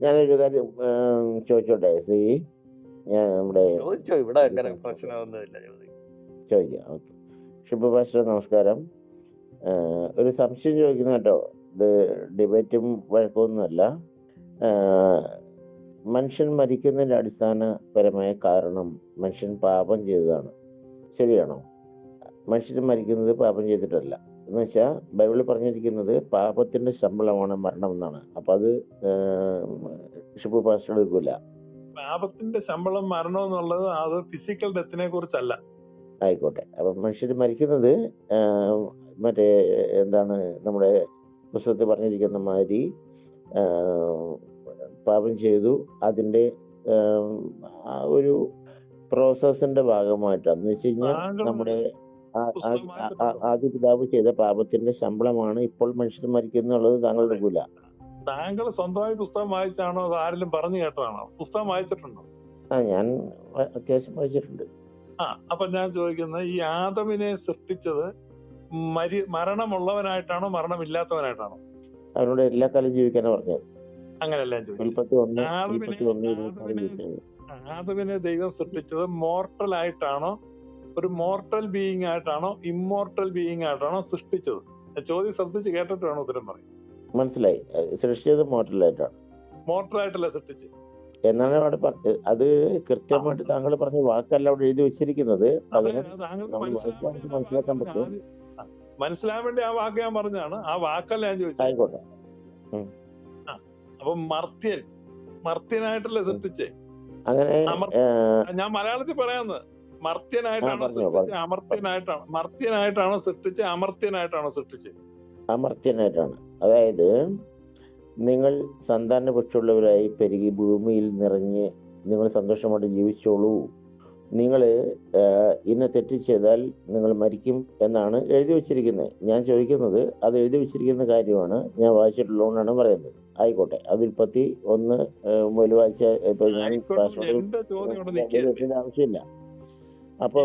ഞാനൊരു കാര്യം ചോദിച്ചോട്ടെ ശ്രീ? ഞാൻ നമ്മുടെ ചോദിച്ചോ, ഇവിടെ അങ്ങനെ പ്രശ്നമൊന്നുമില്ല, ചോദിക്കാം. ഓക്കെ. ഷിബു പാസ്റ്റർ നമസ്കാരം. ഒരു സംശയം ചോദിക്കുന്ന കേട്ടോ, ഇത് ഡിബേറ്റും വഴക്കമൊന്നുമല്ല. മനുഷ്യൻ മരിക്കുന്നതിൻ്റെ അടിസ്ഥാനപരമായ കാരണം മനുഷ്യൻ പാപം ചെയ്തതാണ്, ശരിയാണോ? മനുഷ്യൻ മരിക്കുന്നത് പാപം ചെയ്തിട്ടല്ല. എന്ന് വെച്ചാൽ ബൈബിളിൽ പറഞ്ഞിരിക്കുന്നത് പാപത്തിന്റെ ശമ്പളമാണ് മരണം എന്നാണ്. അപ്പൊ അത് ഷിബു പാസ്റ്റർ എടുക്കൂല. പാപത്തിന്റെ ശമ്പളം മരണം എന്നുള്ളത് അത് ഫിസിക്കൽ ഡെത്തിനെ കുറിച്ചല്ല. ആയിക്കോട്ടെ. അപ്പൊ മനുഷ്യർ മരിക്കുന്നത് മറ്റേ എന്താണ്, നമ്മുടെ പുസ്തകത്തിൽ പറഞ്ഞിരിക്കുന്ന മാതിരി പാപം ചെയ്തു, അതിന്റെ ഒരു പ്രോസസ്സിന്റെ ഭാഗമായിട്ടാന്ന് വെച്ച് കഴിഞ്ഞാൽ നമ്മുടെ ആദ്യ പിതാവ് ചെയ്ത പാപത്തിന്റെ ശമ്പളമാണ് ഇപ്പോൾ മനുഷ്യർ മരിക്കുന്നുള്ളത് താങ്കൾ എടുക്കൂല. താങ്കൾ സ്വന്തമായി പുസ്തകം വായിച്ചാണോ അത് ആരെങ്കിലും പറഞ്ഞു കേട്ടതാണോ? പുസ്തകം വായിച്ചിട്ടുണ്ടോ? ഞാൻ അത്യാവശ്യം വായിച്ചിട്ടുണ്ട്. അപ്പൊ ഞാൻ ചോദിക്കുന്നത്, ഈ ആദമിനെ സൃഷ്ടിച്ചത് മരണമുള്ളവനായിട്ടാണോ മരണമില്ലാത്തവനായിട്ടാണോ? അവനോട് എല്ലാ കാലം ജീവിക്കാനാ പറഞ്ഞത്. അങ്ങനെയല്ല ആദമിനെ ദൈവം സൃഷ്ടിച്ചത് മോർട്ടൽ ആയിട്ടാണോ, ഒരു മോർട്ടൽ ബീയിങ് ആയിട്ടാണോ, ഇമ്മോർട്ടൽ ബീയിങ് ആയിട്ടാണോ സൃഷ്ടിച്ചത്? ചോദ്യം ശ്രദ്ധിച്ച് കേട്ടിട്ട് വേണം ഉത്തരം പറയും. മനസ്സിലായി. സൃഷ്ടിച്ചത് മോർട്ടൽ ആയിട്ടാണ്. മോർട്ടൽ ആയിട്ടല്ല സൃഷ്ടിച്ചത് എന്നാണ് അവിടെ അത് കൃത്യമായിട്ട് താങ്കൾ പറഞ്ഞ വാക്കല്ല അവിടെ എഴുതി വെച്ചിരിക്കുന്നത്. മനസ്സിലാക്കാൻ പറ്റും. മനസ്സിലാൻ വേണ്ടി ആ വാക്ക് ഞാൻ പറഞ്ഞാണ്, ആ വാക്കല്ല ഞാൻ ചോദിച്ചത്. ആയിക്കോട്ടെ. അപ്പൊ മർത്യനായിട്ടല്ലേ സൃഷ്ടിച്ചേ? അങ്ങനെ ഞാൻ മലയാളത്തിൽ പറയാന്ന്, മർത്യനായിട്ടാണോ സൃഷ്ടിച്ചത്, മർത്യനായിട്ടാണോ സൃഷ്ടിച്ചത്, അമർത്യനായിട്ടാണോ സൃഷ്ടിച്ചത്? അമർത്യനായിട്ടാണ്. അതായത് നിങ്ങൾ സന്താനപക്ഷമുള്ളവരായി പെരുകി ഭൂമിയിൽ നിറഞ്ഞ് നിങ്ങൾ സന്തോഷമായിട്ട് ജീവിച്ചോളൂ, നിങ്ങൾ ഇന്ന തെറ്റ് ചെയ്താൽ നിങ്ങൾ മരിക്കും എന്നാണ് എഴുതി വെച്ചിരിക്കുന്നത്. ഞാൻ ചോദിക്കുന്നത്, അത് എഴുതി വെച്ചിരിക്കുന്ന കാര്യമാണ്, ഞാൻ വായിച്ചിട്ടുള്ളതുകൊണ്ടാണ് പറയുന്നത്. ആയിക്കോട്ടെ, അത് 1 മുതൽ വായിച്ച ഇപ്പൊ ഞാൻ ആവശ്യമില്ല. അപ്പൊ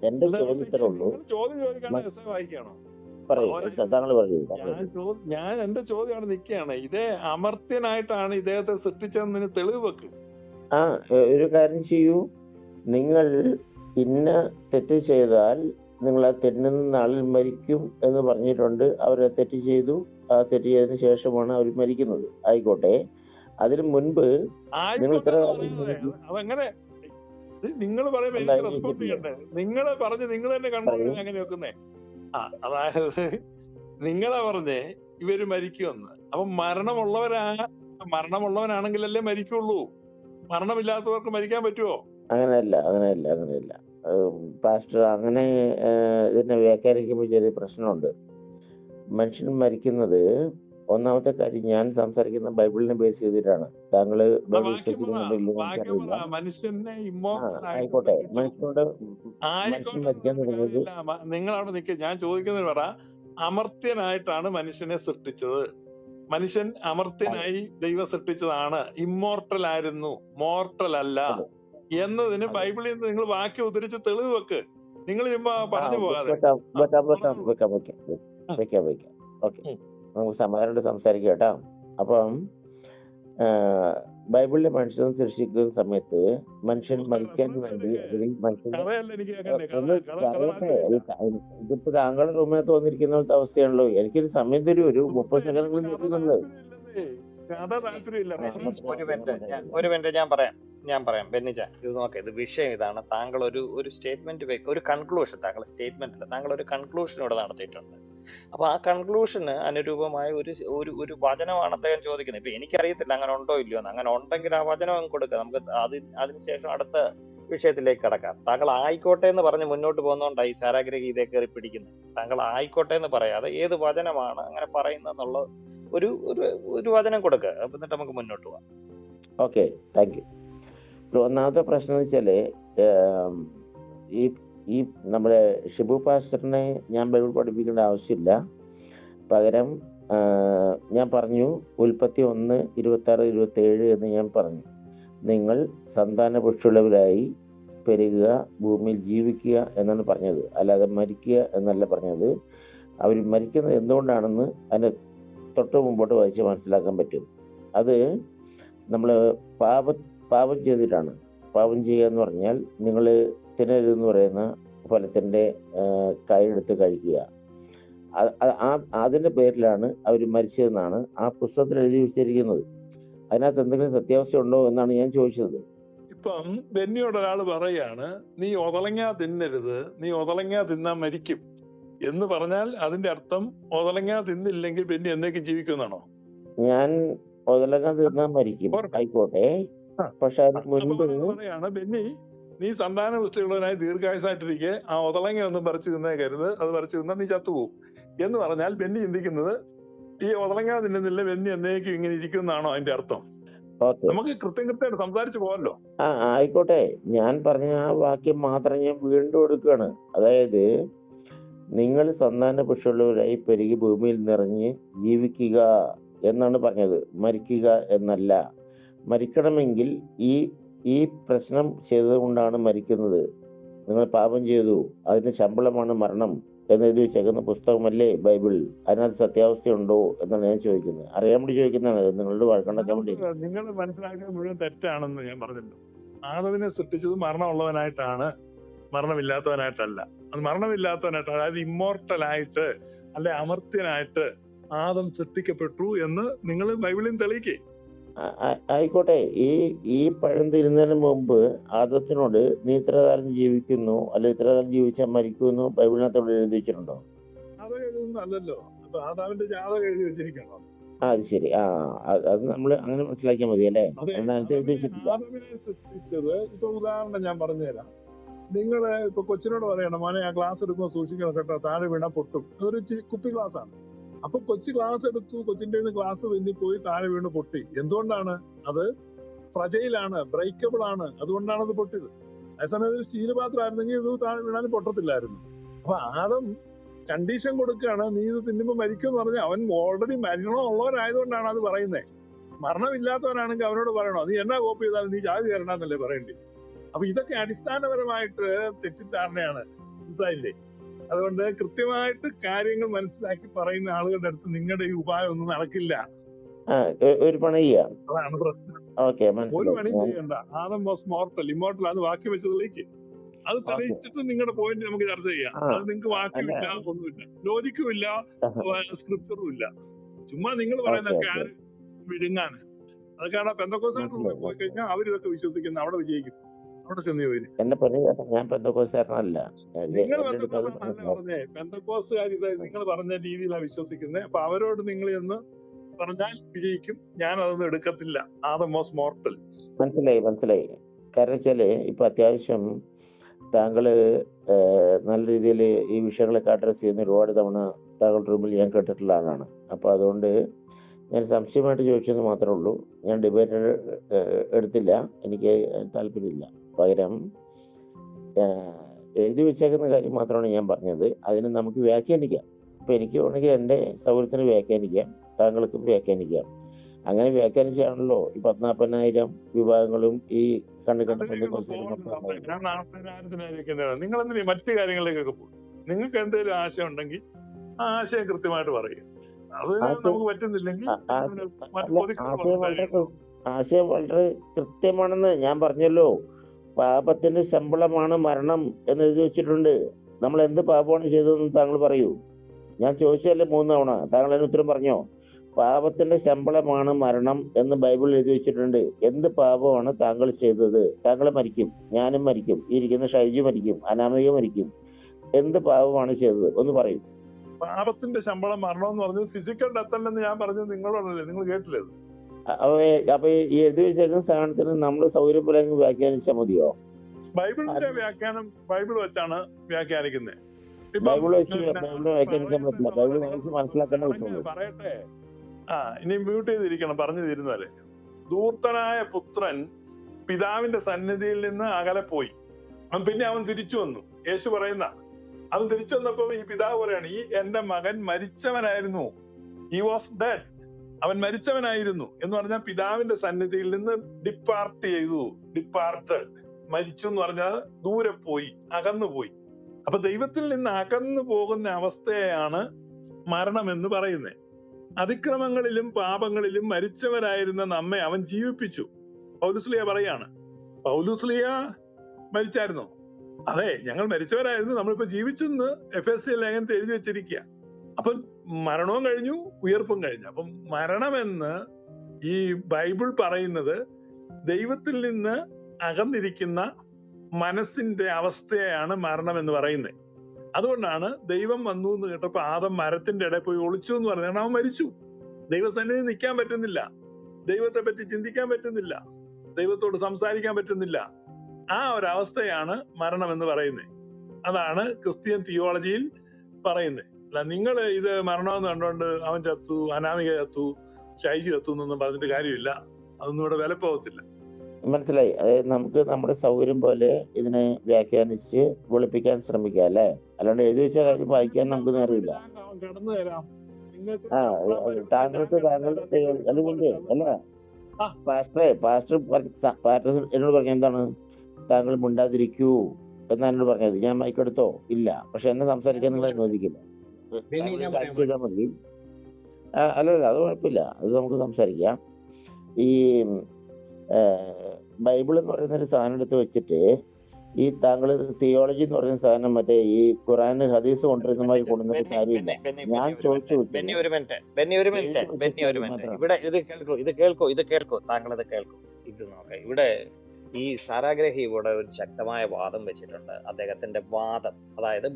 എന്റെ ചോദ്യം ഇത്രേ ഉള്ളൂ. താങ്കൾ പറയൂ. ഞാൻ എന്റെ ചോദ്യം നിൽക്കുകയാണ്, ഇതേ അമർത്യനായിട്ടാണ് ഇദ്ദേഹത്തെ സൃഷ്ടിച്ചതെന്ന് തെളിവ് വെക്ക്. ഒരു കാര്യം ചെയ്യൂ, നിങ്ങൾ ഇന്ന തെറ്റ് ചെയ്താൽ നിങ്ങൾ ആ തെറ്റിന് നാളിൽ മരിക്കും എന്ന് പറഞ്ഞിട്ടുണ്ട്. അവർ തെറ്റ് ചെയ്തു, ആ തെറ്റ് ചെയ്തതിന് ശേഷമാണ് അവർ മരിക്കുന്നത്. ആയിക്കോട്ടെ, അതിന് മുൻപ് നിങ്ങൾ ഇത്ര അതങ്ങനെ നിങ്ങൾ പറയുമ്പോ എനിക്ക് റെസ്പോണ്ട് ചെയ്യണ്ടേ? നിങ്ങൾ പറഞ്ഞ് നിങ്ങൾ തന്നെ കണ്ടു അങ്ങനെ വെക്കുന്നേ. അതായത് നിങ്ങളെ പറഞ്ഞേ ഇവര് മരിക്കുമെന്ന്. അപ്പൊ മരണമുള്ളവനാണെങ്കിലല്ലേ മരിക്കുള്ളൂ. മരണമില്ലാത്തവർക്ക് മരിക്കാൻ പറ്റുമോ? അങ്ങനെയല്ല പാസ്റ്റർ. അങ്ങനെ ഇതിനെ വ്യാഖ്യാനിക്കുമ്പോൾ ചെറിയ പ്രശ്നമുണ്ട്. മനുഷ്യൻ മരിക്കുന്നത്, ഒന്നാമത്തെ കാര്യം, ഞാൻ സംസാരിക്കുന്ന ബൈബിളിനെ ബേസ് ചെയ്തിട്ടാണ്. താങ്കള് ബൈബിൾ വിശ്വസിക്കുന്നുണ്ടല്ലോ എനിക്കറിയില്ല. ആയിക്കോട്ടെ, മനുഷ്യൻ മരിക്കാൻ തുടങ്ങിയത് നിങ്ങളവിടെ നിൽക്കുക. ഞാൻ ചോദിക്കുന്നത് പറ, അമർത്യനായിട്ടാണ് മനുഷ്യനെ സൃഷ്ടിച്ചത്. മനുഷ്യൻ അമർത്യനായി ദൈവം സൃഷ്ടിച്ചതാണ്. ഇമ്മോർട്ടൽ ആയിരുന്നു, മോർട്ടൽ അല്ല എന്നതിന് ബൈബിളിൽ നിന്ന് നിങ്ങൾ വാക്യം ഉദ്ധരിച്ച് തെളിവ് വെക്ക്. നിങ്ങൾ പറഞ്ഞു പോകാതെ. ഓക്കെ, നമുക്ക് സമാധാനമായിട്ട് സംസാരിക്കാം കേട്ടോ. അപ്പം ബൈബിളിലെ മനുഷ്യൻ സൃഷ്ടിക്കുന്ന സമയത്ത് മനുഷ്യൻ മരിക്കാൻ വേണ്ടി, ഇതിപ്പോ താങ്കളുടെ റൂമിനകത്ത് വന്നിരിക്കുന്ന പോലത്തെ അവസ്ഥയാണല്ലോ. എനിക്കൊരു സമയം തരൂ, ഒരു 30 സെക്കൻഡ് നിൽക്കുന്നുള്ളത്. ഒരു മിനിറ്റ് ഞാൻ പറയാം ബെന്നിച്ച. ഇത് നോക്കാം, ഇത് വിഷയം ഇതാണ്. താങ്കൾ ഒരു സ്റ്റേറ്റ്മെന്റ് വെക്കുക, ഒരു കൺക്ലൂഷൻ. താങ്കൾ സ്റ്റേറ്റ്മെന്റ് അല്ല, താങ്കൾ ഒരു കൺക്ലൂഷൻ ഇവിടെ നടത്തിയിട്ടുണ്ട്. അപ്പൊ ആ കൺക്ലൂഷന് അനുരൂപമായ ഒരു വചനമാണ് അദ്ദേഹം ചോദിക്കുന്നത്. ഇപ്പൊ എനിക്കറിയത്തില്ല അങ്ങനെ ഉണ്ടോ ഇല്ലയോ എന്ന്. അങ്ങനെ ഉണ്ടെങ്കിൽ ആ വചനം കൊടുക്കുക, നമുക്ക് അതിനുശേഷം അടുത്ത വിഷയത്തിലേക്ക് കടക്കാം. താങ്കൾ ആയിക്കോട്ടെ എന്ന് പറഞ്ഞ് മുന്നോട്ട് പോകുന്നതുകൊണ്ടാണ് ഈ സാരാഗ്രഹി ഇതേ കയറി പിടിക്കുന്നത്. താങ്കൾ ആയിക്കോട്ടെ എന്ന് പറയാതെ ഏത് വചനമാണ് അങ്ങനെ പറയുന്നതെന്നുള്ള ഒരു വചനം കൊടുക്കുക, എന്നിട്ട് നമുക്ക് മുന്നോട്ട് പോകാം. Okay, thank you. ഒന്നാമത്തെ പ്രശ്നം എന്ന് വെച്ചാല്, ഈ നമ്മുടെ ഷിബു പാസ്റ്ററിനെ ഞാൻ ബൈബിൾ പഠിപ്പിക്കേണ്ട ആവശ്യമില്ല. പകരം ഞാൻ പറഞ്ഞു, ഉൽപ്പത്തി 1:26-27 എന്ന് ഞാൻ പറഞ്ഞു. നിങ്ങൾ സന്താനപുഷ്ടിയുള്ളവരായി പെരുകുക, ഭൂമിയിൽ ജീവിക്കുക എന്നാണ് പറഞ്ഞത്, അല്ലാതെ മരിക്കുക എന്നല്ല പറഞ്ഞത്. അവർ മരിക്കുന്നത് എന്തുകൊണ്ടാണെന്ന് അതിന് തൊട്ട് മുമ്പോട്ട് വായിച്ച് മനസ്സിലാക്കാൻ പറ്റും. അത് നമ്മൾ പാപം ചെയ്തിട്ടാണ്. പാപം ചെയ്യുക എന്ന് പറഞ്ഞാൽ നിങ്ങൾ തിന്നരുതെന്ന് പറയുന്ന ഫലത്തിൻ്റെ കായെടുത്ത് കഴിക്കുക. അതിൻ്റെ പേരിലാണ് അവർ മരിച്ചതെന്നാണ് ആ പുസ്തകത്തിൽ എഴുതി വെച്ചിരിക്കുന്നത്. അതിനകത്ത് എന്തെങ്കിലും സത്യാവസ്ഥ ഉണ്ടോ എന്നാണ് ഞാൻ ചോദിച്ചത്. ഇപ്പം ബെന്നിയോട് ഒരാൾ പറയാണ്, നീ ഒതളങ്ങ തിന്നരുത്, നീ ഒതളങ്ങ തിന്നാൻ മരിക്കും എന്ന് പറഞ്ഞാൽ അതിന്റെ അർത്ഥം ഒതളങ്ങ തിന്നില്ലെങ്കിൽ ബെന്നി എന്നേക്കും ജീവിക്കുമെന്നാണോ? ഞാൻ ഒതളങ്ങ തിന്നാൻ മരിക്കും, ആയിക്കോട്ടെ. പക്ഷെ അതിന് മുൻപ് പറയാണ്, ബെന്നി നീ സന്താന പുഷ്ടിയുള്ളവനായി ദീർഘായുസായിട്ടിരിക്കെ ആ ഒതളങ്ങ ഒന്നും പറിച്ചു തിന്നേക്കരുത്, അത് പറിച്ചു തിന്നാൽ നീ ചത്തുപോകും എന്ന് പറഞ്ഞാൽ ബെന്നി ചിന്തിക്കുന്നത് ഈ ഒതളങ്ങ തിന്നുന്നില്ല, ബെന്നി എന്നേക്കും ഇങ്ങനെ ഇരിക്കും എന്നാണോ അതിന്റെ അർത്ഥം? നമുക്ക് കൃത്യമായിട്ട് സംസാരിച്ചു പോകല്ലോ. ആയിക്കോട്ടെ, ഞാൻ പറഞ്ഞ ആ വാക്യം മാത്രം ഞാൻ വീണ്ടും എടുക്കുകയാണ്. അതായത് നിങ്ങൾ സന്താന പുഷ്ടിയുള്ളവരായി പെരുകി ഭൂമിയിൽ നിറഞ്ഞ് ജീവിക്കുക എന്നാണ് പറഞ്ഞത്, മരിക്കുക എന്നല്ല. മരിക്കണമെങ്കിൽ ഈ പ്രശ്നം ചെയ്തത് കൊണ്ടാണ് മരിക്കുന്നത്. നിങ്ങൾ പാപം ചെയ്തു, അതിന് ശമ്പളമാണ് മരണം എന്നെഴുതി വെച്ചേക്കുന്ന പുസ്തകമല്ലേ ബൈബിൾ. അതിനകത്ത് സത്യാവസ്ഥയുണ്ടോ എന്നാണ് ഞാൻ ചോദിക്കുന്നത്. അറിയാൻ വേണ്ടി ചോദിക്കുന്നതാണ്, നിങ്ങളുടെ വഴക്കുണ്ടാക്കാൻ വേണ്ടി. നിങ്ങൾ മനസ്സിലാക്കാൻ മുഴുവൻ തെറ്റാണെന്ന് ഞാൻ പറഞ്ഞല്ലോ. ആദവിനെ സൃഷ്ടിച്ചത് മരണമുള്ളവനായിട്ടാണ്, മരണമില്ലാത്തവനായിട്ടല്ല. അത് മരണമില്ലാത്തവനായിട്ട്, അതായത് ഇമ്മോർട്ടലായിട്ട് അല്ലെ അമർത്യനായിട്ട് ആദം സൃഷ്ടിക്കപ്പെട്ടു എന്ന് നിങ്ങൾ ബൈബിളിൽ തെളിയിക്കേ. ആയിക്കോട്ടെ, ഈ പഴം തിരുന്നതിന് മുമ്പ് ആദത്തിനോട് നീ ഇത്ര കാലം ജീവിക്കുന്നു അല്ലെ ഇത്ര കാലം ജീവിച്ചാൽ മരിക്കുന്നു ബൈബിളിനകത്ത് എഴുതി വെച്ചിട്ടുണ്ടോ? അത് എഴുതുന്നല്ലോ. അപ്പൊ ആദാമിന്റെ ജാതകം എഴുതി വെച്ചിരിക്കണോ? അത് ശരി. അത് നമ്മൾ അങ്ങനെ മനസ്സിലാക്കിയാൽ മതി അല്ലേ? ആദമിനെ സൃഷ്ടിച്ചത് ഇപ്പൊ ഉദാഹരണം ഞാൻ പറഞ്ഞുതരാം. നിങ്ങള് ഇപ്പൊ കൊച്ചിനോട് പറയണം, മോനെ ആ ഗ്ലാസ് എടുക്കുമ്പോൾ സൂക്ഷിക്കണം കേട്ടോ, താഴെ വീണാൽ പൊട്ടും. അതൊരു കുപ്പി ഗ്ലാസ് ആണ്. അപ്പൊ കൊച്ചു ഗ്ലാസ് എടുത്തു, കൊച്ചിന്റെ ഗ്ലാസ് തെന്നിപ്പോയി താഴെ വീണ് പൊട്ടി. എന്തുകൊണ്ടാണ്? അത് ഫ്രജൈലാണ്, ബ്രേക്കബിൾ ആണ്, അതുകൊണ്ടാണ് അത് പൊട്ടിയത്. അതേസമയം ഒരു സ്റ്റീൽ പാത്രം ആയിരുന്നെങ്കിൽ ഇത് താഴെ വീണാലും പൊട്ടത്തില്ലായിരുന്നു. അപ്പൊ ആദം കണ്ടീഷൻ കൊടുക്കുകയാണ്, നീ ഇത് തിന്നുമ്പോ മരിക്കും എന്ന് പറഞ്ഞാൽ അവൻ ഓൾറെഡി മരണം ഉള്ളവനായതുകൊണ്ടാണ് അത് പറയുന്നത്. മരണമില്ലാത്തവനാണെങ്കിൽ അവനോട് പറയണോ, നീ എന്നാ കോപ്പി ചെയ്താലും നീ ചാവി കയറണമെന്നല്ലേ പറയേണ്ടത്? അപ്പൊ ഇതൊക്കെ അടിസ്ഥാനപരമായിട്ട് തെറ്റിദ്ധാരണയാണ്, മനസ്സിലായില്ലേ? അതുകൊണ്ട് കൃത്യമായിട്ട് കാര്യങ്ങൾ മനസ്സിലാക്കി പറയുന്ന ആളുകളുടെ അടുത്ത് നിങ്ങളുടെ ഈ ഉപായം ഒന്നും നടക്കില്ല. ഒരു പണി ചെയ്യാം, അതാണ് പ്രശ്നം. ഒരു പണിയും ചെയ്യണ്ട. ആദം വാസ് മോർട്ടൽ, ഇമ്മോർട്ടൽ അത് വാക്യം വെച്ചതിലേക്ക് അത് തെളിയിച്ചിട്ട് നിങ്ങളുടെ പോയിന്റ് നമുക്ക് ചർച്ച ചെയ്യാം. അത് നിങ്ങൾക്ക് വാക്യമില്ല, ഒന്നുമില്ല, ലോജിക്കും ഇല്ല, സ്ക്രിപ്റ്ററും ഇല്ല. ചുമ്മാ നിങ്ങൾ പറയുന്നൊക്കെ ആര് വിഴുങ്ങാൻ. അതൊക്കെയാണ് പെന്തക്കോസ്തായിട്ട് പോയി കഴിഞ്ഞാൽ അവരിതൊക്കെ വിശ്വസിക്കുന്ന അവിടെ വിജയിക്കും. അവിടെ ചെന്ന് പോയി ഞാൻ പെന്തക്കോസ്തുകാരനല്ല. നിങ്ങൾ പറഞ്ഞേ, പെന്തക്കോസ്തുകാർ ഇത് നിങ്ങൾ പറഞ്ഞ രീതിയിലാണ് വിശ്വസിക്കുന്നത്. അപ്പൊ അവരോട് നിങ്ങൾ എന്ന് പറഞ്ഞാൽ വിജയിക്കും. ഞാൻ അതൊന്നും എടുക്കത്തില്ല. Adam was mortal. മനസ്സിലായി. കാരണം വെച്ചാല് ഇപ്പൊ അത്യാവശ്യം താങ്കള് നല്ല രീതിയിൽ ഈ വിഷയങ്ങളൊക്കെ അഡ്രസ് ചെയ്യുന്ന ഒരുപാട് തവണ താങ്കളുടെ റൂമിൽ ഞാൻ കേട്ടിട്ടുള്ള ആളാണ്. അപ്പൊ അതുകൊണ്ട് ഞാൻ സംശയമായിട്ട് ചോദിച്ചെന്ന് മാത്രമേ ഉള്ളൂ. ഞാൻ ഡിബേറ്റ് എടുത്തില്ല, എനിക്ക് താല്പര്യമില്ല. പകരം എഴുതി വെച്ചേക്കുന്ന കാര്യം മാത്രമാണ് ഞാൻ പറഞ്ഞത്. അതിന് നമുക്ക് വ്യാഖ്യാനിക്കാം. ഇപ്പൊ എനിക്ക് വേണമെങ്കിൽ എൻ്റെ സൗകര്യത്തിന് വ്യാഖ്യാനിക്കാം, താങ്കൾക്കും വ്യാഖ്യാനിക്കാം. അങ്ങനെ വ്യാഖ്യാനിച്ചാണല്ലോ ഈ 14,000 വിഭാഗങ്ങളും ഈ കണ്ടുകണ്ട നിങ്ങൾ എന്തിനാ മറ്റു കാര്യങ്ങളിലേക്കൊക്കെ പോകും? നിങ്ങൾക്ക് എന്തെങ്കിലും ആശയം ഉണ്ടെങ്കിൽ ആ ആശയം കൃത്യമായിട്ട് പറയുക. അത് നമുക്ക് പറ്റുന്നില്ലെങ്കിൽ ആശയം വളരെ കൃത്യമാണെന്ന് ഞാൻ പറഞ്ഞല്ലോ. പാപത്തിന്റെ ശമ്പളമാണ് മരണം എന്ന് എഴുതി വെച്ചിട്ടുണ്ട്. നമ്മൾ എന്ത് പാപമാണ് ചെയ്തതെന്ന് താങ്കൾ പറയൂ. ഞാൻ ചോദിച്ചതല്ലേ 3 തവണ, താങ്കൾ അതിന് ഉത്തരം പറഞ്ഞോ? പാപത്തിന്റെ ശമ്പളമാണ് മരണം എന്ന് ബൈബിളിൽ എഴുതി വെച്ചിട്ടുണ്ട്. എന്ത് പാപമാണ് താങ്കൾ ചെയ്തത്? താങ്കൾ മരിക്കും, ഞാനും മരിക്കും, ഇരിക്കുന്ന ഷൈജു മരിക്കും, അനാമിക മരിക്കും. എന്ത് പാപമാണ് ചെയ്തത് ഒന്ന് പറയൂ. പാപത്തിന്റെ ശമ്പളം മരണം എന്ന് പറഞ്ഞത് ഫിസിക്കൽ ഡെത്ത് അല്ലെന്ന് ഞാൻ പറഞ്ഞത് നിങ്ങളോടല്ലേ, നിങ്ങൾ കേട്ടില്ലേ? അപ്പൊ ഈ എഴുതി വെച്ചേക്കുന്ന സാധനത്തിന് നമ്മൾ സൗകര്യപ്പോലെ വ്യാഖ്യാനിച്ചാൽ മതിയോ? ബൈബിളിന്റെ വ്യാഖ്യാനം ബൈബിൾ വെച്ചാണ് വ്യാഖ്യാനിക്കുന്നത്. ബൈബിൾ വെച്ച് വ്യാഖ്യാനിക്കാൻ പറ്റില്ല. ബൈബിൾ വായിച്ച് മനസ്സിലാക്കാൻ പറ്റുള്ളൂ. പറയട്ടെ, ഇനി മ്യൂട്ട് ചെയ്തിരിക്കണം, പറഞ്ഞു തീരുന്നാലേ. ധൂർത്തനായ പുത്രൻ പിതാവിന്റെ സന്നിധിയിൽ നിന്ന് അകലെ പോയി. പിന്നെ അവൻ തിരിച്ചു വന്നു. യേശു പറയുന്ന അവൻ തിരിച്ചു വന്നപ്പോ ഈ പിതാവ് പറയാണ്, ഈ എന്റെ മകൻ മരിച്ചവനായിരുന്നു, ഹി വാസ് ഡെഡ്, അവൻ മരിച്ചവനായിരുന്നു എന്ന് പറഞ്ഞാൽ പിതാവിന്റെ സന്നിധിയിൽ നിന്ന് ഡിപ്പാർട്ടഡ്, മരിച്ചു എന്ന് പറഞ്ഞാൽ ദൂരെ പോയി, അകന്നു പോയി. അപ്പൊ ദൈവത്തിൽ നിന്ന് അകന്നു പോകുന്ന അവസ്ഥയാണ് മരണം എന്ന് പറയുന്നത്. അതിക്രമങ്ങളിലും പാപങ്ങളിലും മരിച്ചവരായിരുന്ന നമ്മെ അവൻ ജീവിപ്പിച്ചു. പൗലുസ്ലിയ പറയാണ്. പൗലുസ്ലിയ മരിച്ചായിരുന്നോ? അതെ, ഞങ്ങൾ മരിച്ചവരായിരുന്നു, നമ്മളിപ്പോ ജീവിച്ചെന്ന് എഫെസ്യ ലേഖനത്തിൽ എഴുതി വെച്ചിരിക്കുക. അപ്പൊ മരണവും കഴിഞ്ഞു, ഉയർപ്പും കഴിഞ്ഞു. അപ്പം മരണമെന്ന് ഈ ബൈബിൾ പറയുന്നത് ദൈവത്തിൽ നിന്ന് അകന്നിരിക്കുന്ന മനസ്സിന്റെ അവസ്ഥയാണ് മരണം എന്ന് പറയുന്നത്. അതുകൊണ്ടാണ് ദൈവം വന്നു എന്ന് കേട്ടപ്പോ ആദം മരത്തിന്റെ ഇടയിൽ പോയി ഒളിച്ചു എന്ന് പറഞ്ഞാൽ അവൻ മരിച്ചു. ദൈവസന്നിധി നിൽക്കാൻ പറ്റുന്നില്ല, ദൈവത്തെ പറ്റി ചിന്തിക്കാൻ പറ്റുന്നില്ല, ദൈവത്തോട് സംസാരിക്കാൻ പറ്റുന്നില്ല. ആ ഒരവസ്ഥയാണ് മരണം എന്ന് പറയുന്നത്. അതാണ് ക്രിസ്ത്യൻ തിയോളജിയിൽ പറയുന്നത്. അല്ല നിങ്ങൾ ഇത് മരണമെന്ന് കണ്ടുകൊണ്ട് അവൻ ചത്തു, അനാമിക ചത്തു, ഷൈജി ചത്തു എന്നൊന്നും പറഞ്ഞിട്ട് കാര്യമില്ല. അതൊന്നും ഇവിടെ വില പോകത്തില്ല. മനസ്സിലായി. അതായത് നമുക്ക് നമ്മുടെ സൗകര്യം പോലെ ഇതിനെ വ്യാഖ്യാനിച്ച് വെളുപ്പിക്കാൻ ശ്രമിക്കാം അല്ലേ? അല്ലാണ്ട് എഴുതി വെച്ച കാര്യം വായിക്കാൻ നമുക്ക് നേരമില്ല. കടന്നു തരാം. ആ താങ്കൾക്ക് താങ്കളുടെ അതുകൊണ്ട് അല്ല പാസ്റ്റർ എന്നോട് പറഞ്ഞ എന്താണ്, താങ്കൾ മിണ്ടാതിരിക്കൂ എന്നാ എന്നോട് പറഞ്ഞത്. ഞാൻ മൈക്കെടുത്തോ? ഇല്ല. പക്ഷെ എന്നെ സംസാരിക്കാൻ നിങ്ങൾ അനുവദിക്കില്ല. ചെയ്താൽ മതി. അല്ലല്ല, അത് കുഴപ്പമില്ല, അത് നമുക്ക് സംസാരിക്കാം. ഈ ബൈബിൾ എന്ന് പറയുന്ന ഒരു സാധനം എടുത്ത് വെച്ചിട്ട് ഈ താങ്കൾ തിയോളജി എന്ന് പറയുന്ന സാധനം മറ്റേ ഈ ഖുറാൻ ഹദീസ് കൊണ്ടുവരുന്നമാതിരി കൊണ്ടുവന്നിട്ട് കാര്യമില്ല. ഞാൻ ചോദിച്ചു ഇവിടെ ഇത് കേൾക്കൂ താങ്കൾ ഇത് കേൾക്കൂ. ഇത് നോക്കാം, ഇവിടെ ഈ സാരാഗ്രഹി ഇവിടെ ഒരു ശക്തമായ വാദം വെച്ചിട്ടുണ്ട്. അദ്ദേഹത്തിന്റെ വാദം, അതായത്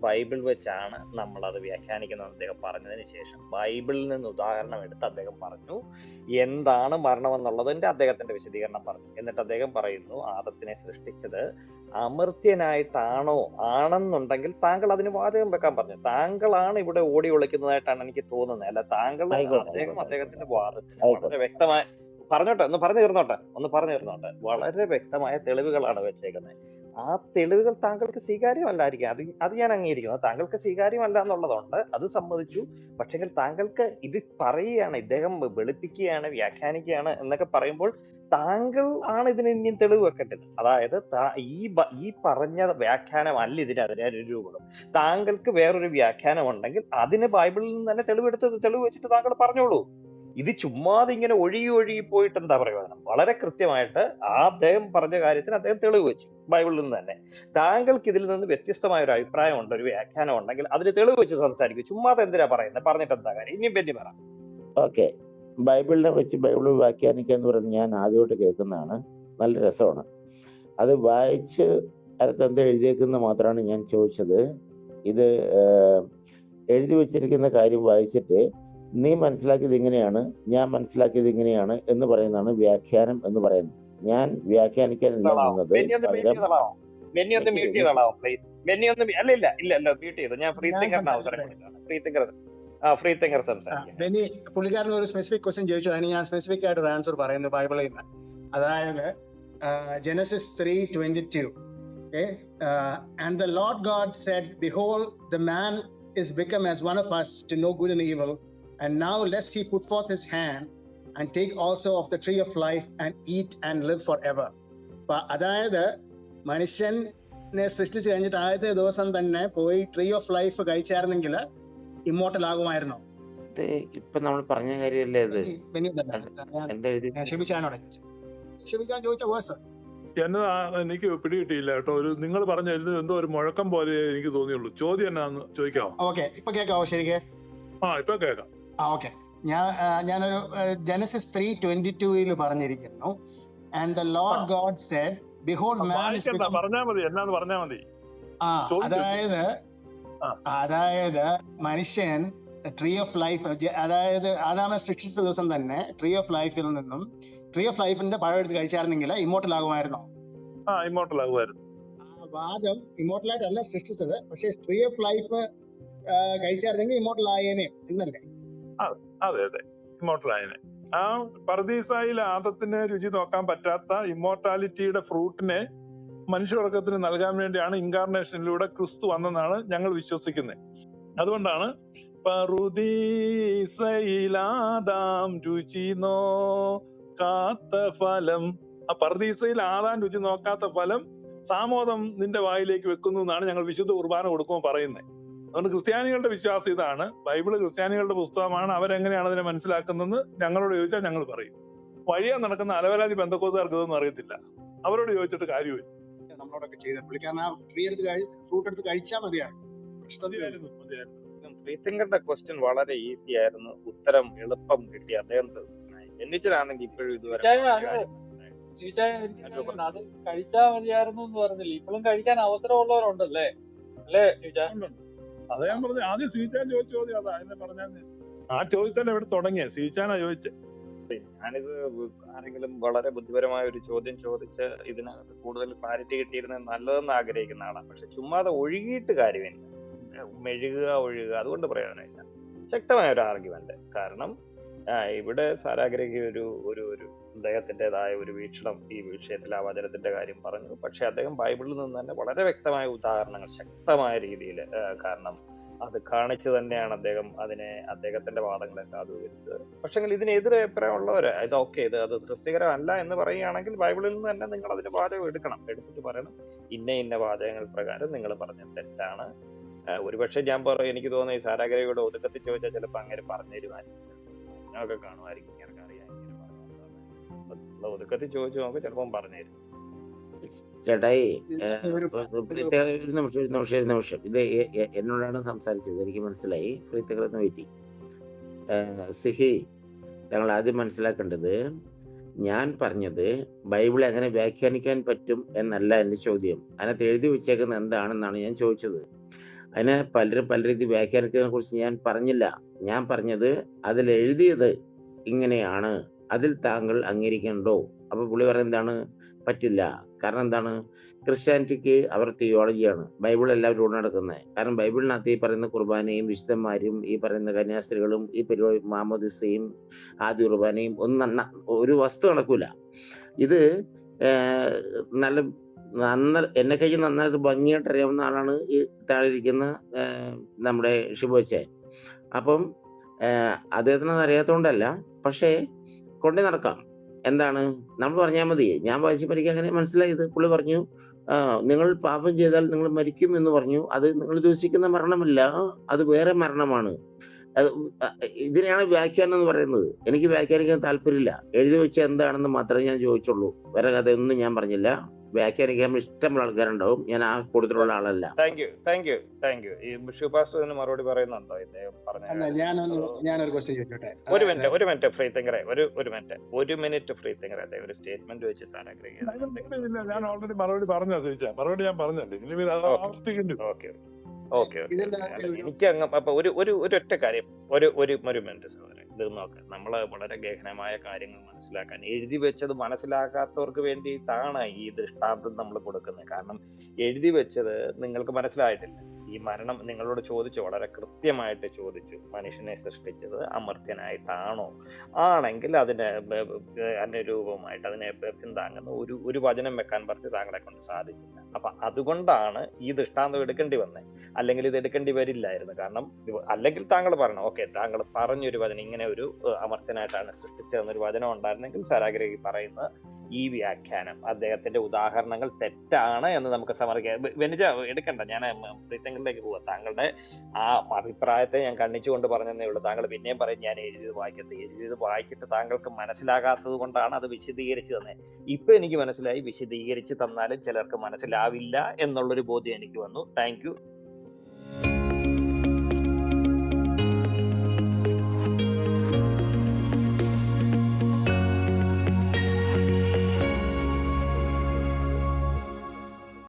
ബൈബിൾ വെച്ചാണ് നമ്മൾ അത് വ്യാഖ്യാനിക്കുന്നത് അദ്ദേഹം പറഞ്ഞതിന് ശേഷം ബൈബിളിൽ നിന്ന് ഉദാഹരണം എടുത്ത് അദ്ദേഹം പറഞ്ഞു എന്താണ് മരണം എന്നുള്ളതിന്റെ അദ്ദേഹത്തിന്റെ വിശദീകരണം പറഞ്ഞു. എന്നിട്ട് അദ്ദേഹം പറയുന്നു ആദത്തിനെ സൃഷ്ടിച്ചത് അമർത്യനായിട്ടാണോ? ആണെന്നുണ്ടെങ്കിൽ താങ്കൾ അതിന് വാചകം വെക്കാൻ പറഞ്ഞു. താങ്കളാണ് ഇവിടെ ഓടി ഒളിക്കുന്നതായിട്ടാണ് എനിക്ക് തോന്നുന്നത്. അല്ല, അദ്ദേഹത്തിന്റെ വാദത്തിന് വളരെ വ്യക്തമായ ഒന്ന് പറഞ്ഞു തീർന്നോട്ടെ. വളരെ വ്യക്തമായ തെളിവുകളാണ് വെച്ചേക്കുന്നത്. ആ തെളിവുകൾ താങ്കൾക്ക് സ്വീകാര്യമല്ലായിരിക്കും. അത് ഞാൻ അംഗീകരിക്കുന്നു. താങ്കൾക്ക് സ്വീകാര്യമല്ല എന്നുള്ളതുണ്ട്, അത് സമ്മതിച്ചു. പക്ഷെങ്കിൽ താങ്കൾക്ക് ഇത് പറയുകയാണ്, ഇദ്ദേഹം വെളുപ്പിക്കുകയാണ്, വ്യാഖ്യാനിക്കുകയാണ് എന്നൊക്കെ പറയുമ്പോൾ താങ്കൾ ആണ് ഇതിന് ഇനിയും തെളിവ് വെക്കേണ്ടത്. അതായത് ഈ പറഞ്ഞ വ്യാഖ്യാനം അല്ല ഇതിന് രൂപം. താങ്കൾക്ക് വേറൊരു വ്യാഖ്യാനം ഉണ്ടെങ്കിൽ അതിന് ബൈബിളിൽ നിന്ന് തന്നെ തെളിവ് വെച്ചിട്ട് താങ്കൾ പറഞ്ഞോളൂ. ഇത് ചുമ്മാതെ ഇങ്ങനെ ഒഴുകി പോയിട്ട് എന്താ പ്രയോജനം? വളരെ കൃത്യമായിട്ട് അദ്ദേഹം പറഞ്ഞ കാര്യത്തിന് അദ്ദേഹം തെളിവ് വെച്ചു ബൈബിളിൽ നിന്ന് തന്നെ. താങ്കൾക്ക് ഇതിൽ നിന്ന് വ്യത്യസ്തമായ ഒരു അഭിപ്രായം ഉണ്ട്, ഒരു വ്യാഖ്യാനം ഉണ്ടെങ്കിൽ അതിന് തെളിവ് വെച്ച് സംസാരിക്കും. ചുമ്മാതെ എന്തിനാ പറയുന്നത്? പറഞ്ഞിട്ട് എന്താ കാര്യം? ഇനിയും പറ്റി പറ. ഓക്കെ, ബൈബിളിനെ വെച്ച് ബൈബിൾ വ്യാഖ്യാനിക്കുക എന്ന് പറയുന്നത് ഞാൻ ആദ്യമായിട്ട് കേൾക്കുന്നതാണ്. നല്ല രസമാണ്. അത് വായിച്ച് അടുത്ത് എന്താ എഴുതിയേക്കുന്നത് മാത്രമാണ് ഞാൻ ചോദിച്ചത്. ഇത് എഴുതി വെച്ചിരിക്കുന്ന കാര്യം വായിച്ചിട്ട് നീ മനസ്സിലാക്കിയത് ഇങ്ങനെയാണ്, ഞാൻ മനസ്സിലാക്കിയത് ഇങ്ങനെയാണ് എന്ന് പറയുന്നതാണ് വ്യാഖ്യാനം എന്ന് പറയുന്നത്. ഞാൻ വ്യാഖ്യാനിക്കാനല്ല നിന്നത്. പുള്ളിക്കാരൻ ഒരു സ്പെസിഫിക് ക്വസ്റ്റ്യൻ ചോദിച്ചു, അതിന് ഞാൻ സ്പെസിഫിക് ആയിട്ട് ഒരു ആൻസർ പറയുന്നു ബൈബിളിൽ നിന്ന്. അതായത് Genesis 3:22, and the Lord God said, behold, the man is become as one of us to know good and evil, and now lest he put forth his hand and take also of the tree of life and eat and live forever. അതായത് മനുഷ്യനെ സൃഷ്ടിച്ചു കഴിഞ്ഞിട്ട് ആദ്യത്തെ ദിവസം തന്നെ പോയി tree of life കഴിച്ചായിരുന്നെങ്കിൽ immortal ആകുമായിരുന്നോ? ഇപ്പൊ നമ്മൾ പറഞ്ഞ കാര്യമല്ലേ ഇത്? ക്ഷമിക്കാൻ ചോദിച്ച വേഴ്സ് എന്നതാ എനിക്ക് പിടികിട്ടിയില്ല കേട്ടോ. നിങ്ങൾ പറഞ്ഞ എന്തോ ഒരു മുഴക്കം പോലെ എനിക്ക് തോന്നിയുള്ളൂ. ചോദ്യം എന്നാന്ന് ചോദിക്കാമോ? ഓക്കെ, ഇപ്പൊ കേൾക്കാവോ? ശരിക്ക് ഇപ്പൊ കേൾക്കാം. ഓക്കെ, ഞാനൊരു Genesis 3:22 പറഞ്ഞിരിക്കുന്നു, and the Lord God said, behold, man is become... പറഞ്ഞാ മതി, എന്നാന്ന് പറഞ്ഞാ മതി. അതായത് മനുഷ്യൻ ട്രീ ഓഫ് ലൈഫ്, അതായത് ആദാമിനെ സൃഷ്ടിച്ച ദിവസം തന്നെ ട്രീ ഓഫ് ലൈഫിൽ നിന്നും ട്രീ ഓഫ് ലൈഫിന്റെ പഴം എടുത്ത് കഴിച്ചായിരുന്നെങ്കിൽ ഇമ്മോർട്ടൽ ആകുമായിരുന്നോ? ഇമ്മോർട്ടൽ ആകുമായിരുന്നു. വാദം ഇമ്മോർട്ടലായിട്ടല്ല സൃഷ്ടിച്ചത്, പക്ഷെ ട്രീ ഓഫ് ലൈഫ് കഴിച്ചായിരുന്നെങ്കിൽ ഇമ്മോർട്ടൽ ആയേനെ എന്നല്ലേ? അതെ, ഇമ്മോർട്ടൽ ആയേനെ. ആ പർദീസായിൽ ആദത്തിന് രുചി നോക്കാൻ പറ്റാത്ത ഇമ്മോർട്ടാലിറ്റിയുടെ ഫ്രൂട്ടിനെ മനുഷ്യവർഗത്തിന് നൽകാൻ വേണ്ടിയാണ് ഇൻകാർണേഷനിലൂടെ ക്രിസ്തു വന്നെന്നാണ് ഞങ്ങൾ വിശ്വസിക്കുന്നത്. അതുകൊണ്ടാണ് പറുദീസയിലാദാം രുചി നോക്കാത്ത ഫലം, ആ പറുദീസയിൽ ആദാം രുചി നോക്കാത്ത ഫലം സാമോദം നിന്റെ വായിലേക്ക് വെക്കുന്നു എന്നാണ് ഞങ്ങൾ വിശുദ്ധ കുർബാന കൊടുക്കുമ്പോൾ പറയുന്നത്. അതുകൊണ്ട് ക്രിസ്ത്യാനികളുടെ വിശ്വാസം ഇതാണ്, ബൈബിള് ക്രിസ്ത്യാനികളുടെ പുസ്തകമാണ്, അവരെങ്ങനെയാണ് അതിനെ മനസ്സിലാക്കുന്നതെന്ന് ഞങ്ങളോട് ചോദിച്ചാൽ ഞങ്ങൾ പറയും. വഴിയാ നടക്കുന്ന അലവലാതി ബന്ധക്കോസുകാർക്ക് ഇതൊന്നും അറിയത്തില്ല, അവരോട് ചോദിച്ചിട്ട് കാര്യമില്ല. നമ്മളോടൊക്കെ ചെയ്ത പുള്ളിക്കാരൻ ആ ട്രീ എടുത്ത് ഫ്രൂട്ട് എടുത്ത് കഴിച്ചാൽ മതിയാണ്. മതിയായിരുന്നു, മതിയായിരുന്നു. ഫ്രീത്തിങ്കറുടെ ക്വസ്റ്റ്യൻ വളരെ ഈസി ആയിരുന്നു, ഉത്തരം എളുപ്പം കിട്ടി. അദ്ദേഹം എന്നിട്ടാണെങ്കിൽ ഇപ്പോഴും ഇതുവരെ അത് കഴിച്ചാൽ മതിയായിരുന്നു എന്ന് പറഞ്ഞില്ല, ഇപ്പോഴും കഴിക്കാൻ അവസരമുള്ളവരുണ്ടല്ലേ, അല്ലേ ഷിജാ? അതാ ഞാൻ പറഞ്ഞു, ആദ്യം സ്വീറ്റാൻ ചോദിച്ച ചോദ്യം അതാ. എന്നെ പറഞ്ഞാൽ ആ ചോദിച്ചാൽ എവിടെ തുടങ്ങിയ സ്വീറ്റാനാ ചോദിച്ചത്. ഞാനിത് ആരെങ്കിലും വളരെ ബുദ്ധിപരമായ ഒരു ചോദ്യം ചോദിച്ച് ഇതിനകത്ത് കൂടുതൽ ക്ലാരിറ്റി കിട്ടിയിരുന്നത് നല്ലതെന്ന് ആഗ്രഹിക്കുന്ന ആളാണ്. പക്ഷെ ചുമ്മാതെ ഒഴുകിയിട്ട് കാര്യമില്ല, ഒഴുകുക അതുകൊണ്ട് പ്രയോജനമില്ല. ശക്തമായ ഒരു ആർഗ്യുമെന്റ്. കാരണം ഇവിടെ സാരാഗ്രഹി ഒരു ഒരു ഒരു അദ്ദേഹത്തിൻ്റെതായ ഒരു വീക്ഷണം ഈ വിഷയത്തിൽ ആ വചനത്തിന്റെ കാര്യം പറഞ്ഞു. പക്ഷെ അദ്ദേഹം ബൈബിളിൽ നിന്ന് തന്നെ വളരെ വ്യക്തമായ ഉദാഹരണങ്ങൾ ശക്തമായ രീതിയിൽ, കാരണം അത് കാണിച്ചു തന്നെയാണ് അദ്ദേഹം അദ്ദേഹത്തിന്റെ വാദങ്ങളെ സാധൂകരിച്ചത്. പക്ഷെങ്കിൽ ഇതിനെതിരെ അഭിപ്രായമുള്ളവര് ഇത് തൃപ്തികരമല്ല എന്ന് പറയുകയാണെങ്കിൽ ബൈബിളിൽ നിന്ന് തന്നെ നിങ്ങൾ അതിന്റെ വാചകം എടുത്തിട്ട് പറയണം, ഇന്ന വാചകങ്ങൾ പ്രകാരം നിങ്ങൾ പറഞ്ഞത് തെറ്റാണ്. ഒരുപക്ഷെ ഞാൻ എനിക്ക് തോന്നുന്നു ഈ സാരാഗ്രഹിയുടെ ഒതുക്കത്തിൽ ചോദിച്ചാൽ ചിലപ്പോൾ അങ്ങനെ പറഞ്ഞു തരുമായിരിക്കും, ഒക്കെ കാണുമായിരിക്കും, ഇങ്ങനെ അറിയാം ഇങ്ങനെ പറഞ്ഞു. ഒതുക്കത്തിൽ ചോദിച്ചു നോക്ക്, ചിലപ്പം പറഞ്ഞു തരും. ചേട്ടായി ഒരു നിമിഷം, ഇത് എന്നോടാണ് സംസാരിച്ചത്, എനിക്ക് മനസ്സിലായി. ഫ്രീത്തികളെന്ന് വെയിറ്റ്. സിഹി, ഞങ്ങൾ ആദ്യം മനസ്സിലാക്കേണ്ടത്, ഞാൻ പറഞ്ഞത് ബൈബിൾ എങ്ങനെ വ്യാഖ്യാനിക്കാൻ പറ്റും എന്നല്ല എൻ്റെ ചോദ്യം. അതിനകത്ത് എഴുതി വെച്ചേക്കുന്നത് എന്താണെന്നാണ് ഞാൻ ചോദിച്ചത്. അതിനെ പലരും പല രീതി വ്യാഖ്യാനിക്കുന്നതിനെ കുറിച്ച് ഞാൻ പറഞ്ഞില്ല. ഞാൻ പറഞ്ഞത് അതിൽ എഴുതിയത് ഇങ്ങനെയാണ്, അതിൽ താങ്കൾ അംഗീകരിക്കണ്ടോ? അപ്പൊ പുള്ളി പറയുന്നത് എന്താണ്? പറ്റില്ല. കാരണം എന്താണ്? ക്രിസ്ത്യാനിറ്റിക്ക് അവർ തിയോളജിയാണ്, ബൈബിൾ എല്ലാവരും കൊണ്ട് നടക്കുന്നത്. കാരണം ബൈബിളിനകത്ത് ഈ പറയുന്ന കുർബാനയും വിശുദ്ധന്മാരും ഈ പറയുന്ന കന്യാസ്ത്രീകളും ഈ പരിപാടി മാമോദിസയും ആദ്യ കുർബാനയും ഒരു വസ്തു നടക്കൂല. ഇത് എന്നെ കഴിഞ്ഞ് നന്നായിട്ട് ഭംഗിയായിട്ട് അറിയാവുന്ന ആളാണ് ഈ താഴെ ഇരിക്കുന്ന നമ്മുടെ ഷിബോച്ചൻ. അപ്പം അദ്ദേഹത്തിന് അത് അറിയാത്തതുകൊണ്ടല്ല, പക്ഷേ കൊണ്ടേ നടക്കാം. എന്താണ് നമ്മൾ പറഞ്ഞാൽ മതി. ഞാൻ വായിച്ചപ്പോൾ എനിക്ക് അങ്ങനെ മനസ്സിലായത്. പുള്ളി പറഞ്ഞു, നിങ്ങൾ പാപം ചെയ്താൽ നിങ്ങൾ മരിക്കും എന്ന് പറഞ്ഞു. അത് നിങ്ങൾ ഉദ്ദേശിക്കുന്ന മരണമല്ല, അത് വേറെ മരണമാണ്. ഇതിനെയാണ് വ്യാഖ്യാനം എന്ന് പറയുന്നത്. എനിക്ക് വ്യാഖ്യാനിക്കാൻ താല്പര്യമില്ല. എഴുതി വെച്ച എന്താണെന്ന് മാത്രമേ ഞാൻ ചോദിച്ചുള്ളൂ. വേറെ കഥയൊന്നും ഞാൻ പറഞ്ഞില്ല. വ്യാഖ്യാനിക്കാൻ ഇഷ്ടമുള്ള ആൾക്കാരുണ്ടാവും, ഞാൻ ആ കൂട്ടത്തിലുള്ള ആളല്ല. Thank you. ഈ ബിഷപ്പ് പാസ്റ്റർ ഇതിന് മറുപടി പറയുന്നുണ്ടോ? ഇദ്ദേഹം ഞാനൊരു ക്വസ്റ്റ്യൻ ചോദിച്ചോട്ടെ? ഒരു മിനിറ്റ് ഫ്രീ തിങ്കറെ, ഒരു മിനിറ്റ് ഫ്രീ തിങ്കറെ, അദ്ദേഹം ഒരു സ്റ്റേറ്റ്മെന്റ് വെച്ച് സാരാഗ്രഹിക്കുക. ഞാൻ ഓൾറെഡി മറുപടി മറുപടി ഞാൻ പറഞ്ഞല്ലേ. ഓക്കെ. എനിക്ക് അപ്പൊ ഒരൊറ്റ കാര്യം, ഒരു മിനിറ്റ് സഹോദരൻ, ഇത് നോക്കാം. നമ്മള് വളരെ ഗഹനമായ കാര്യങ്ങൾ മനസ്സിലാക്കാൻ എഴുതി വെച്ചത് മനസ്സിലാക്കാത്തവർക്ക് വേണ്ടിയിട്ടാണ് ഈ ദൃഷ്ടാന്തം നമ്മൾ കൊടുക്കുന്നത്. കാരണം എഴുതി വെച്ചത് നിങ്ങൾക്ക് മനസ്സിലായിട്ടില്ല. ഈ മരണം നിങ്ങളോട് ചോദിച്ചു, വളരെ കൃത്യമായിട്ട് ചോദിച്ചു, മനുഷ്യനെ സൃഷ്ടിച്ചത് അമർത്യനായിട്ടാണോ? ആണെങ്കിൽ അതിന് അനുരൂപമായിട്ട് അതിനെ പിന്താങ്ങുന്ന ഒരു വചനം വെക്കാൻ പറഞ്ഞ് താങ്കളെ കൊണ്ട് സാധിച്ചില്ല. അപ്പൊ അതുകൊണ്ടാണ് ഈ ദൃഷ്ടാന്തം എടുക്കേണ്ടി വന്നത്. അല്ലെങ്കിൽ ഇത് എടുക്കേണ്ടി വരില്ലായിരുന്നു. കാരണം അല്ലെങ്കിൽ താങ്കൾ പറയണം, ഓക്കെ, താങ്കൾ പറഞ്ഞൊരു വചനം, ഇങ്ങനെ ഒരു അമർത്യനായിട്ടാണ് സൃഷ്ടിച്ചതെന്നൊരു വചനം ഉണ്ടായിരുന്നെങ്കിൽ സാരാഗ്രഹി പറയുന്ന ഈ വ്യാഖ്യാനം, അദ്ദേഹത്തിന്റെ ഉദാഹരണങ്ങൾ തെറ്റാണ് എന്ന് നമുക്ക് സമർപ്പിക്കാം. വെനിജ എടുക്കണ്ട, ഞാൻ പ്രീതങ്ങളിലേക്ക് പോവാം. താങ്കളുടെ ആ അഭിപ്രായത്തെ ഞാൻ കണ്ണിച്ചുകൊണ്ട് പറഞ്ഞതേ ഉള്ളൂ. താങ്കൾ പിന്നെയും പറയും ഞാൻ എഴുതിയത് വായിച്ചിട്ട് താങ്കൾക്ക് മനസ്സിലാകാത്തത് കൊണ്ടാണ് അത് വിശദീകരിച്ചു തന്നെ. ഇപ്പൊ എനിക്ക് മനസ്സിലായി, വിശദീകരിച്ച് തന്നാലും ചിലർക്ക് മനസ്സിലാവില്ല എന്നുള്ളൊരു ബോധ്യം എനിക്ക് വന്നു. Thank you.